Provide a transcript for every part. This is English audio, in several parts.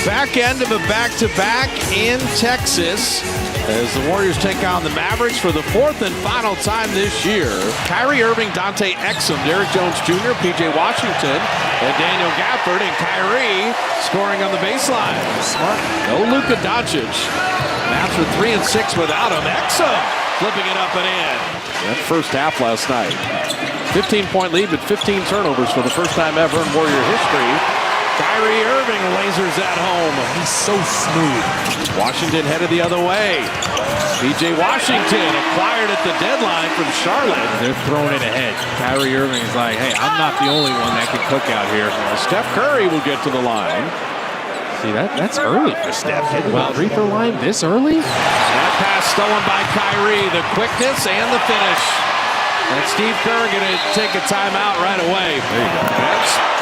Back end of a back-to-back in Texas as the Warriors take on the Mavericks for the fourth and final time this year. Kyrie Irving, Dante Exum, Derrick Jones Jr., P.J. Washington, and Daniel Gafford, and Kyrie scoring on the baseline. No Luka Doncic. Mavs were 3 and 6 without him. Exum flipping it up and in. That first half last night. 15-point lead, but 15 turnovers for the first time ever in Warrior history. Kyrie Irving lasers that home. He's so smooth. Washington headed the other way. P.J. Washington acquired at the deadline from Charlotte. They're throwing it ahead. Kyrie Irving is like, hey, I'm not the only one that can cook out here. Steph Curry will get to the line. See, that's early for Steph. Hitting the free throw line this early? That pass stolen by Kyrie. The quickness and the finish. And Steve Kerr going to take a timeout right away. There you go.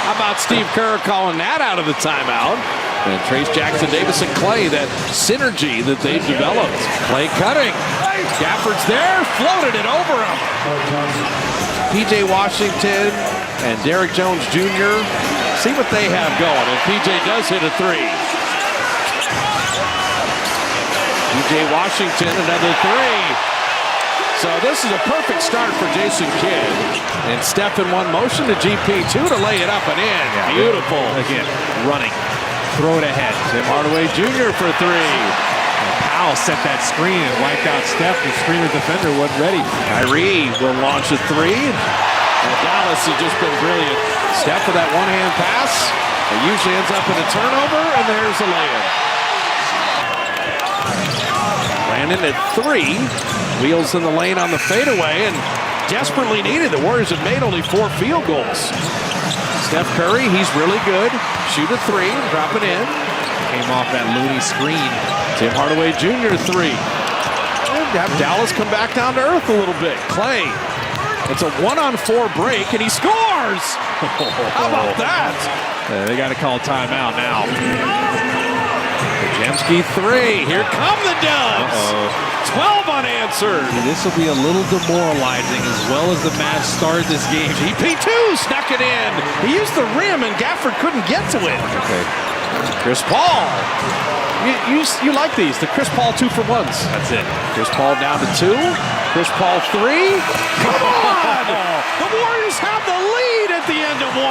How about Steve Kerr calling that out of the timeout? And Trace Jackson Davis and Clay, that synergy that they've developed. Clay cutting. Gafford's there, floated it over him. P.J. Washington and Derrick Jones Jr. See what they have going. And P.J. does hit a three. P.J. Washington, another three. So this is a perfect start for Jason Kidd. And Steph in one motion to GP2 to lay it up and in. Yeah, beautiful. Again, running. Throw it ahead. Tim Hardaway Jr. for three. Powell set that screen and wiped out Steph. The screener defender wasn't ready. Kyrie will launch a three. And Dallas has just been brilliant. Steph with that one-hand pass. It usually ends up in a turnover, and there's a layup. Brandon at three. Wheels in the lane on the fadeaway, and desperately needed. The Warriors have made only 4 field goals. Steph Curry, he's really good. Shoot a three, drop it in. Came off that Looney screen. Tim Hardaway Jr. three. And have Dallas come back down to earth a little bit. Clay, it's a 1-on-4 break, and he scores! How about that? They got to call timeout now. Jamski three. Here come the Dubs. 12 unanswered. This will be a little demoralizing as well as the Mavs started this game. GP2 snuck it in. He used the rim and Gafford couldn't get to it. Okay. Chris Paul. You like these, the Chris Paul 2-for-1s. That's it. Chris Paul down to 2. Chris Paul 3. Come on! The Warriors have the lead at the end of 1.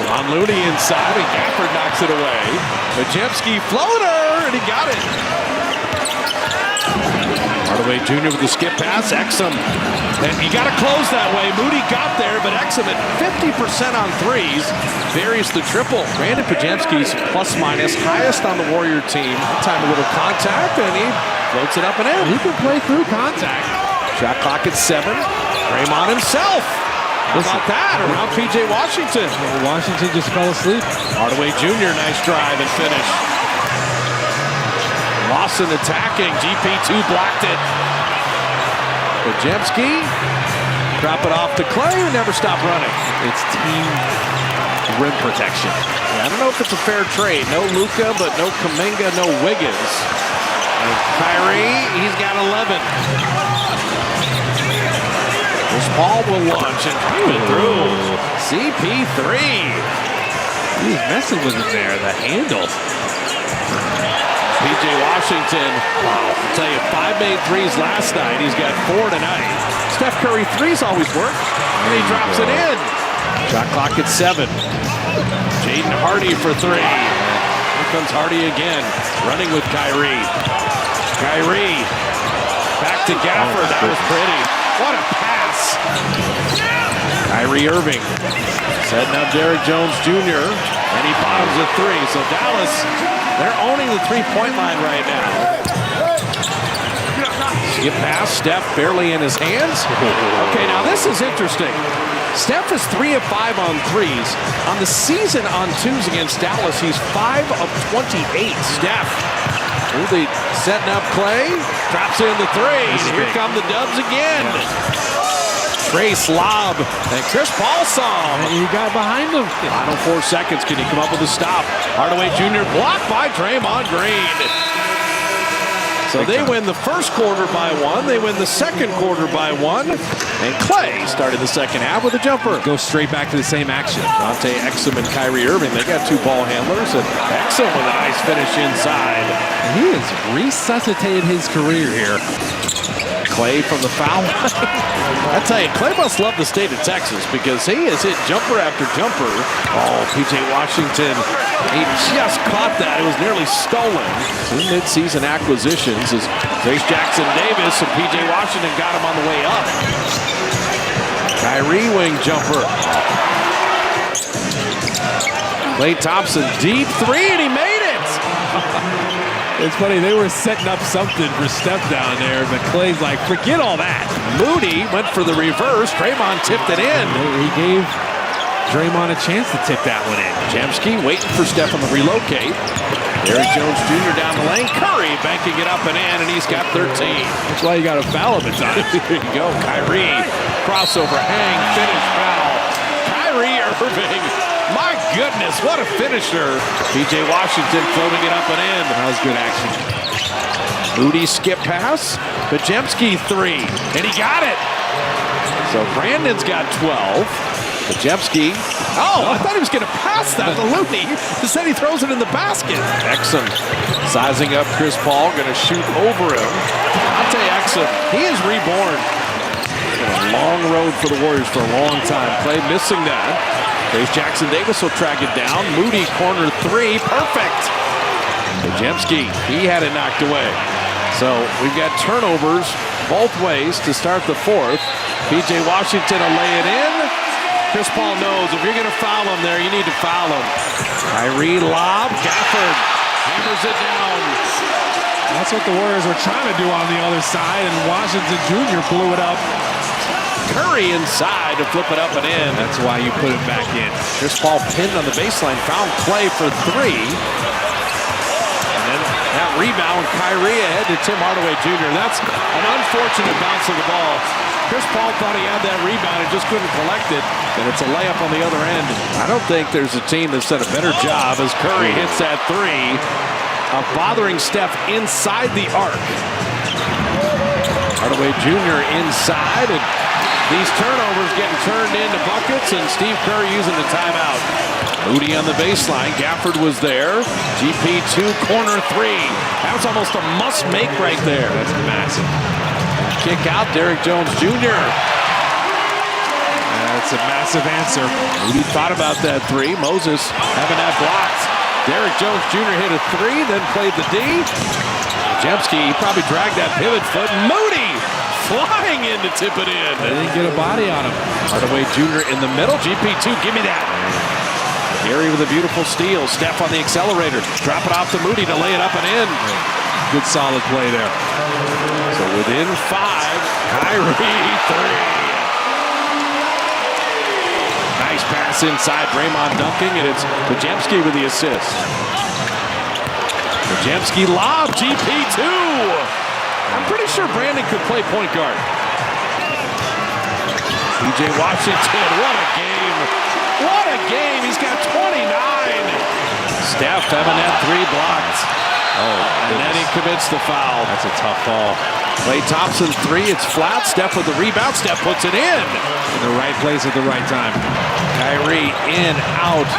On Looney inside, and Gafford knocks it away. Majemski floater, and he got it. Hardaway Jr. with the skip pass. Exum. And you got to close that way. Moody got there, but Exum at 50% on threes. Varies the triple. Brandon Pajemski's plus-minus highest on the Warrior team. That time a little contact, and he floats it up and in. He can play through contact. Shot clock at 7. Draymond himself. How about that? Around P.J. Washington. Washington just fell asleep. Hardaway Jr. nice drive and finish. Lawson attacking. GP2 blocked it. Pajemski. Drop it off to Clay, who never stopped running. It's team rim protection. Yeah, I don't know if it's a fair trade. No Luka, but no Kuminga, no Wiggins. And Kyrie, he's got 11. Chris Paul will launch and drive it through. CP3. He's messing with it there, the handle. P.J. Washington, wow, I'll tell you, 5 made threes last night. He's got 4 tonight. Steph Curry threes always work, and he drops it in. Shot clock at 7. Jaden Hardy for 3. Here comes Hardy again, running with Kyrie. Kyrie, back to Gafford. That was pretty. What a pass. Kyrie Irving, setting up Derrick Jones Jr., and he bottoms a 3. So Dallas, they're owning the three-point line right now. Skip pass, Steph barely in his hands. Okay, now this is interesting. Steph is 3 of 5 on threes. On the season on twos against Dallas, he's 5 of 28. Steph, really setting up Clay, drops in the 3. Here come the Dubs again. Trace lob, and Chris Paul saw him. And he got behind him. Final 4 seconds. Can he come up with a stop? Hardaway Jr. blocked by Draymond Green. So they win the first quarter by 1. They win the second quarter by 1. And Clay started the second half with a jumper. Go straight back to the same action. Dante Exum and Kyrie Irving, they got two ball handlers. And Exum with a nice finish inside. He has resuscitated his career here. Clay from the foul line. I tell you, Clay must love the state of Texas because he has hit jumper after jumper. Oh, PJ Washington, he just caught that. It was nearly stolen. Two midseason acquisitions as Trace Jackson Davis and PJ Washington got him on the way up. Kyrie wing jumper. Klay Thompson, deep three, and he made it. It's funny, they were setting up something for Steph down there, but Clay's like, forget all that. Moody went for the reverse. Draymond tipped it in. He gave Draymond a chance to tip that one in. Jamski waiting for Steph on the relocate. Derrick Jones Jr. down the lane. Curry banking it up and in, and he's got 13. That's why you got to foul him at times. There you go. Kyrie, crossover, hang, finish, foul. Kyrie Irving. My goodness, what a finisher. PJ Washington floating it up and in. That was good action. Moody skip pass. Jamski three, and he got it. So Brandon's got 12. Jamski. Oh, I thought he was going to pass that to Looney. Instead, he throws it in the basket. Exum sizing up Chris Paul, going to shoot over him. Dante Exum, he is reborn. Been a long road for the Warriors for a long time. Clay missing that. Trace Jackson Davis will track it down. Moody corner three, perfect. Jamski, he had it knocked away. So we've got turnovers both ways to start the fourth. PJ Washington will lay it in. Chris Paul knows if you're going to foul him there, you need to foul him. Kyrie lob, Gafford hammers it down. That's what the Warriors were trying to do on the other side, and Washington Jr. blew it up. Curry inside to flip it up and in. That's why you put it back in. Chris Paul pinned on the baseline, found Clay for three. And then that rebound, Kyrie ahead to Tim Hardaway Jr. That's an unfortunate bounce of the ball. Chris Paul thought he had that rebound and just couldn't collect it. And it's a layup on the other end. I don't think there's a team that's done a better job as Curry hits that three of bothering Steph inside the arc. Hardaway Jr. inside, and these turnovers getting turned into buckets, and Steve Kerr using the timeout. Moody on the baseline. Gafford was there. GP2 corner three. That was almost a must-make right there. That's massive. Kick out, Derrick Jones Jr. That's a massive answer. Moody thought about that three. Moses having that blocked. Derrick Jones Jr. hit a three, then played the D. Jamski, he probably dragged that pivot foot. Moody flying in to tip it in. They didn't get a body on him. Hardaway Jr. in the middle. GP2, give me that. Gary with a beautiful steal. Steph on the accelerator. Drop it off to Moody to lay it up and in. Good solid play there. So within five, Kyrie three. Nice pass inside. Draymond dunking, and it's Jamski with the assist. Jamski lob, GP2. I'm pretty sure Brandon could play point guard. PJ Washington, what a game. What a game. He's got 29. Steph having that three blocked. Oh, and then he commits the foul. That's a tough ball. Klay Thompson three, it's flat. Steph with the rebound. Steph puts it in. In the right place at the right time. Kyrie in, out.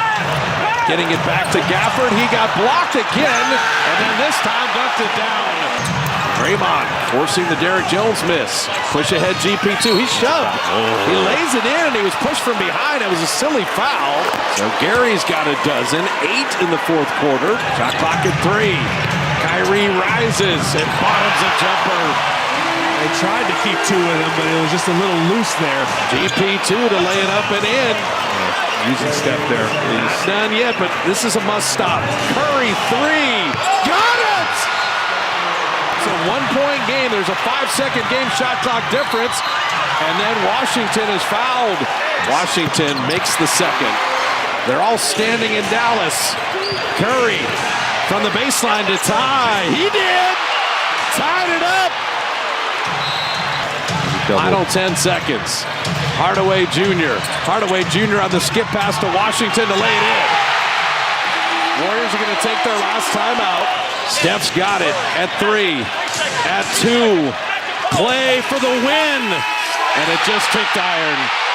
Getting it back to Gafford. He got blocked again, and then this time dunked it down. Draymond forcing the Derrick Jones miss. Push ahead GP2. He shoved. He lays it in, and he was pushed from behind. It was a silly foul. So Gary's got a dozen. 8 in the fourth quarter. Shot clock at 3. Kyrie rises and bottoms a jumper. They tried to keep 2 with him, but it was just a little loose there. GP2 to lay it up and in. Using Steph there. He's done yet, but this is a must stop. Curry 3. Got it! It's a 1-point game. There's a 5-second game shot clock difference. And then Washington is fouled. Washington makes the second. They're all standing in Dallas. Curry from the baseline to tie. He did! Tied it up! Final 10 seconds. Hardaway Jr. Hardaway Jr. on the skip pass to Washington to lay it in. Warriors are going to take their last timeout. Steph's got it at 3, at 2. Clay for the win. And it just ticked iron.